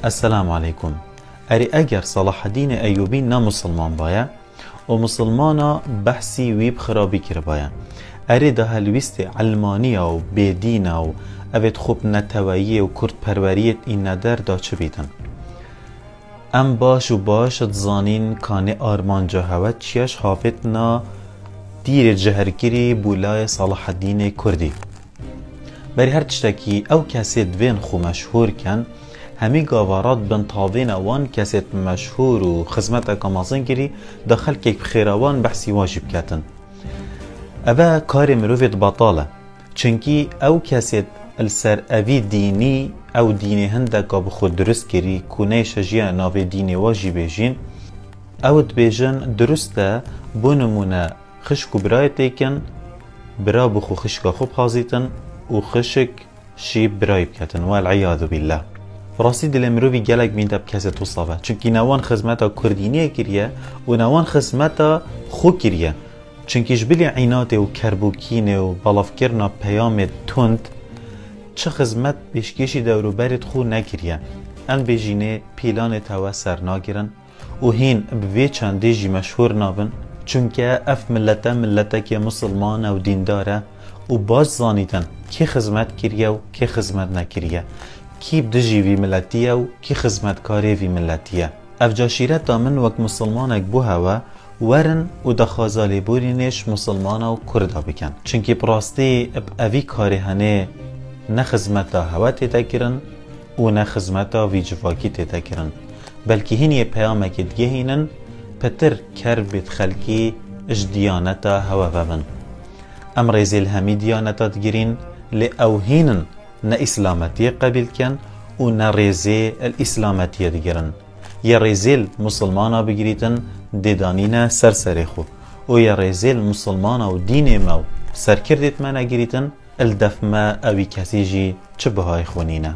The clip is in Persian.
السلام عليكم. اري اگر صلاح الدين ايوبي نا مسلمان بايا و مسلمانا بحثي ويب خرابي كر بايا اري ده هلويست علمانية و بيدينة و اوید خوب نتوائيه و کرد پروريت این ندر دا چه بیدن ام باش و باش تزانين كاني آرمان جاهوت چيش حافتنا دير جهرگيري بولاي صلاح الدين كردي بری هر تشتكي او کسی دوین خو مشهور کن همی گاوارات بن تاوین اوان کسی مشهور و خدمت اکامازن گیری داخل که بخیروان بحثی واجب کتن اوه کار مروفت بطاله چنکی او کسی السر اوی دینی او دینی هندکا بخود درست گیری کنه شجیه ناوی دینی واجبه جین او دبیجن درسته بونمونه خشک و برای تیکن برا بخو خشکا خوب حازیتن و خشک شیب برای بکتن والعیاذ بالله راستی دل مروی گلک بینده بکسی توصافه چونکی نوان خدمتا کردینیه کریه و نوان خدمتا خو کریه چونکیش بلی عینات و کربوکین و بلافکرنا پیام تند چه خدمت بیشکیشی دورو برد خو نکریه ان بجینه پیلان تاوه سر ناگرن و هین بوی چنده جی مشهور نابن چونکه اف ملتا که مسلمان و دینداره و باش زانیدن کی خدمت کریه و کی خدمت نکریه کی بدجی وی ملتیه و کی خدمتکاری وی ملتیه افجا شیرت دامن وک مسلمانک بو هوا ورن و دخازالی بورینش مسلمان و کردا بکن چونکی پراستی اوی کاری هنه نه خدمتا هوا تیتا کرن و نه خدمتا وی جواکی تیتا کرن بلکه هینی پیامک دیگه هینن پتر کر بیت خلکی اش دیانتا هوا ببن ام ريزيل همي ديانتات جرين لأوهينن نا إسلامتية قبل كان و نا ريزي الإسلامتية ديگرن يا ريزيل مسلمانا بگريتن ديدانينا سرسريخو و يا ريزيل مسلمانا و دين ماو سركردت مانا گريتن الدفما اوي كسيجي چه بهاي خونينا